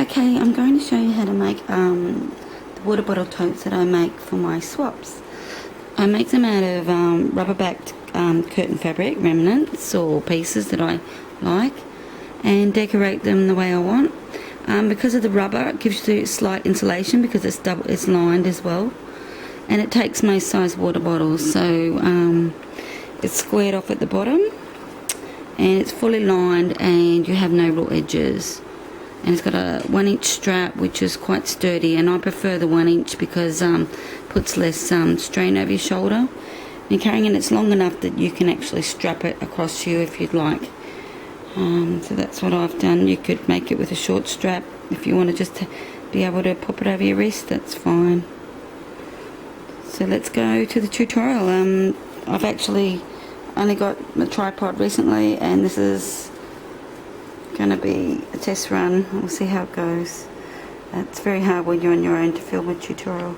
Okay, I'm going to show you how to make the water bottle totes that I make for my swaps. I make them out of rubber-backed curtain fabric remnants or pieces that I like, and decorate them the way I want. Because of the rubber, it gives you slight insulation because it's lined as well, and it takes most size water bottles. So it's squared off at the bottom, and it's fully lined, and you have no real edges. And it's got a 1-inch strap, which is quite sturdy, and I prefer the 1-inch because puts less strain over your shoulder. And you're carrying it, it's long enough that you can actually strap it across you if you'd like. So that's what I've done. You could make it with a short strap if you want to just be able to pop it over your wrist, that's fine. So let's go to the tutorial. I've actually only got the tripod recently, and this is going to be a test run. We'll see how it goes. It's very hard when you're on your own to film a tutorial.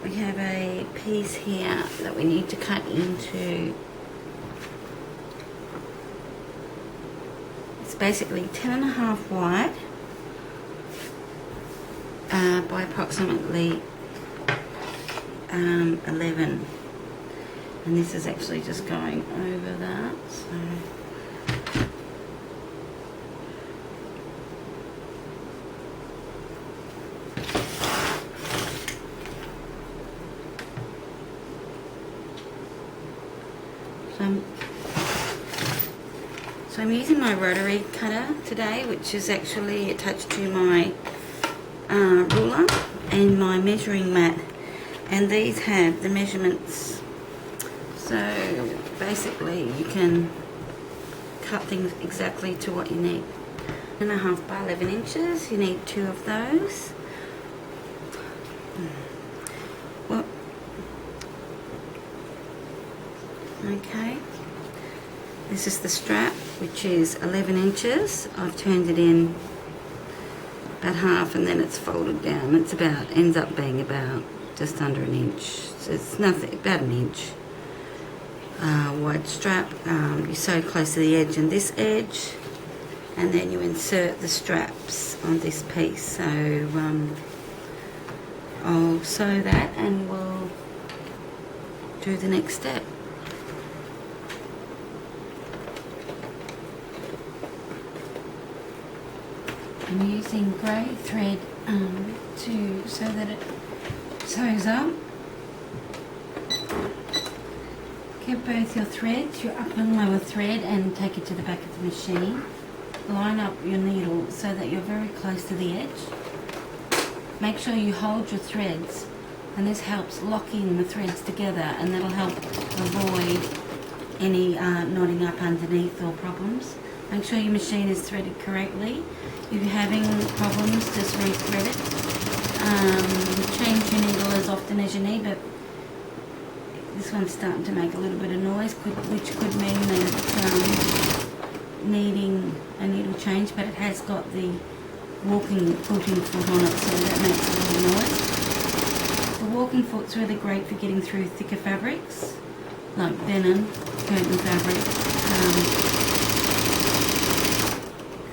We have a piece here that we need to cut into. It's basically 10.5 wide by approximately 11, and this is actually just going over that. So I'm using my rotary cutter today, which is actually attached to my ruler and my measuring mat, and these have the measurements. So basically you can cut things exactly to what you need. 10.5 by 11 inches, you need 2 of those. Well, okay, this is the strap, which is 11 inches. I've turned it in about half, and then it's folded down. It's ends up being about just under an inch. So it's nothing, about an inch wide strap. You sew close to the edge and this edge, and then you insert the straps on this piece. So I'll sew that and we'll do the next step. I'm using grey thread so that it sews up. Get both your threads, your upper and lower thread, and take it to the back of the machine. Line up your needle so that you're very close to the edge. Make sure you hold your threads, and this helps lock in the threads together, and that'll help avoid any knotting up underneath or problems. Make sure your machine is threaded correctly. If you're having problems, just re-thread it. Change your needle as often as you need, but this one's starting to make a little bit of noise, which could mean that it's needing a needle change, but it has got the walking footing foot on it, so that makes a little noise. The walking foot's really great for getting through thicker fabrics, like denim, curtain fabric,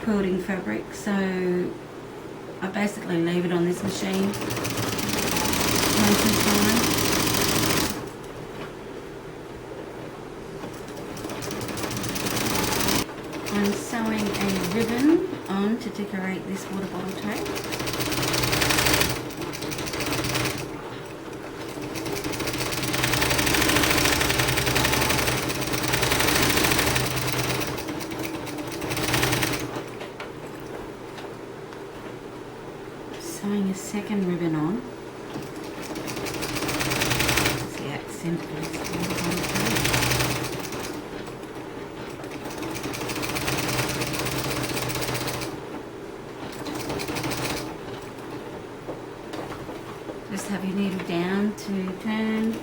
quilting fabric. So I basically leave it on this machine most of the time. I'm sewing a ribbon on to decorate this water bottle tote. Sewing a second ribbon on. That's the accent for this water bottle tote. Just have your needle down to turn.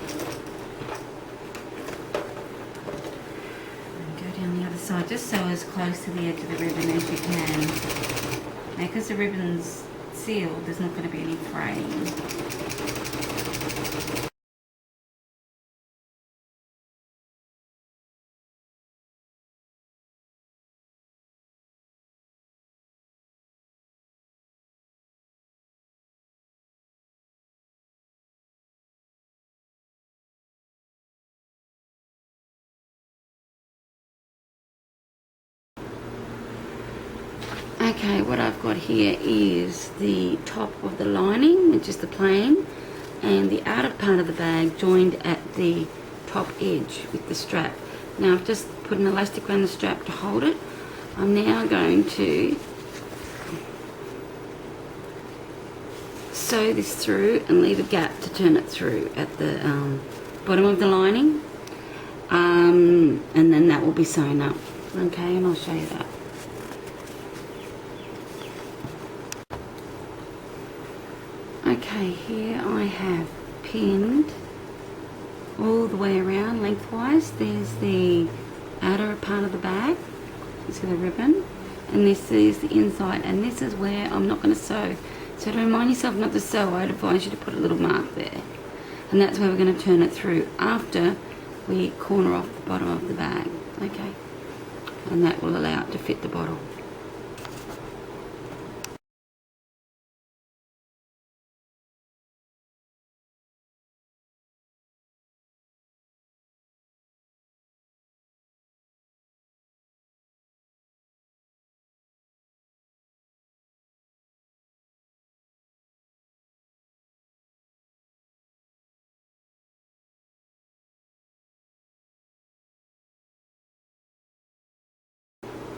And go down the other side. Just sew as close to the edge of the ribbon as you can. Now, because the ribbon's sealed, there's not going to be any fraying. Okay, what I've got here is the top of the lining, which is the plain, and the outer part of the bag joined at the top edge with the strap. Now I've just put an elastic around the strap to hold it. I'm now going to sew this through and leave a gap to turn it through at the bottom of the lining, and then that will be sewn up. Okay, and I'll show you that. Okay, here I have pinned all the way around lengthwise. There's the outer part of the bag, you see the ribbon, and this is the inside, and this is where I'm not going to sew. So to remind yourself not to sew, I'd advise you to put a little mark there, and that's where we're going to turn it through after we corner off the bottom of the bag. Okay, and that will allow it to fit the bottle.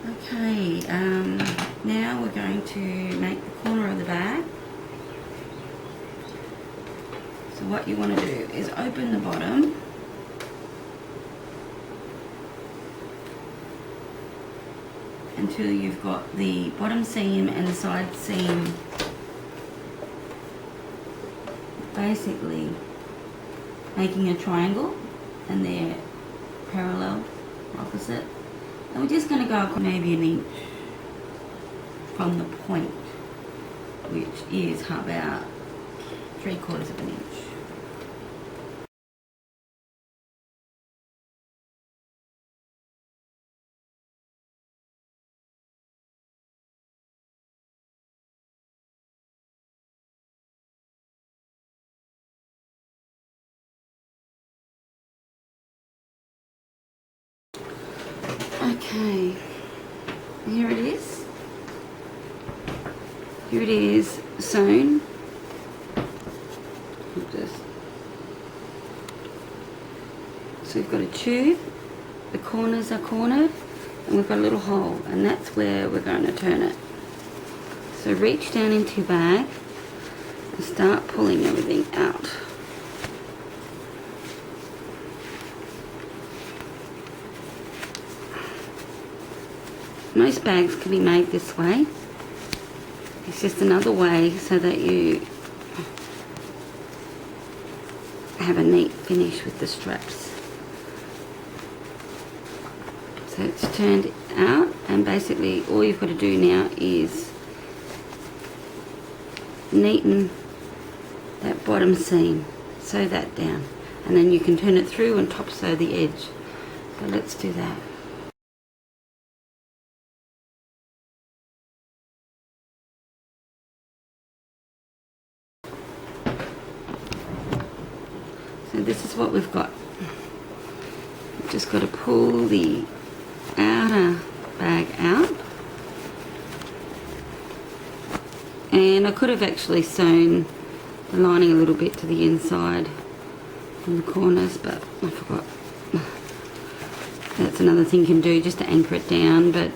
Okay, now we're going to make the corner of the bag. So what you want to do is open the bottom until you've got the bottom seam and the side seam basically making a triangle, and they're parallel, opposite. And we're just going to go maybe an inch from the point, which is about 3/4 of an inch. Okay, here it is. Here it is sewn. So we've got a tube, the corners are cornered, and we've got a little hole, and that's where we're going to turn it. So reach down into your bag and start pulling everything out. Most bags can be made this way. It's just another way so that you have a neat finish with the straps. So it's turned out, and basically all you've got to do now is neaten that bottom seam, sew that down, and then you can turn it through and top sew the edge. So let's do that. So this is what we've got. We've just got to pull the outer bag out, and I could have actually sewn the lining a little bit to the inside on the corners, but I forgot. That's another thing you can do just to anchor it down, but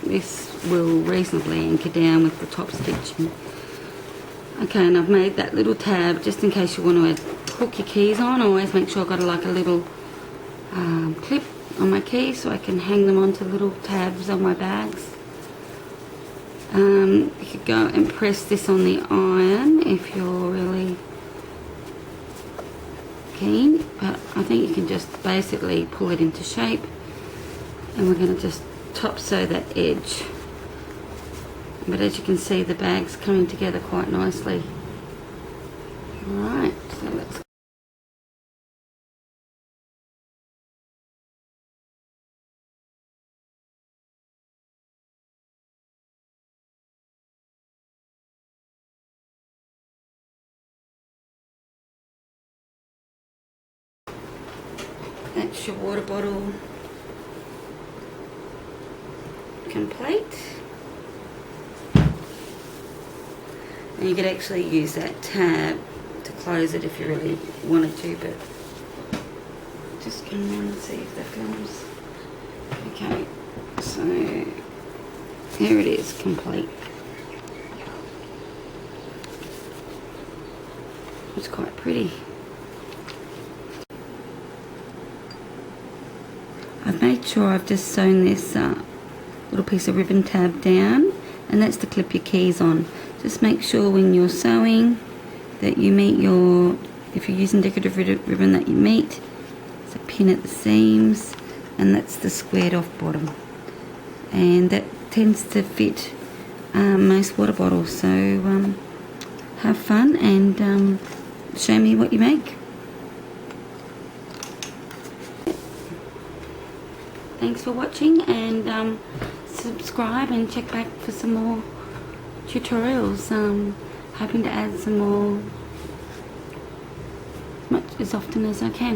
this will reasonably anchor down with the top stitching. Okay, and I've made that little tab just in case you want to hook your keys on. I always make sure I've got like a little clip on my keys so I can hang them onto little tabs on my bags. You could go and press this on the iron if you're really keen, but I think you can just basically pull it into shape, and we're going to just top sew that edge. But as you can see, the bag's coming together quite nicely. Alright, so let's that's your water bottle complete. And you could actually use that tab to close it if you really wanted to, but just come on and see if that films. Okay, so here it is, complete. It's quite pretty. I've made sure I've just sewn this little piece of ribbon tab down, and that's to clip your keys on. Just make sure when you're sewing that you meet your, if you're using decorative ribbon, that you meet. There's a pin at the seams, and that's the squared off bottom. And that tends to fit most water bottles, so have fun and show me what you make. Thanks for watching, and subscribe and check back for some more tutorials. Hoping to add some more as often as I can.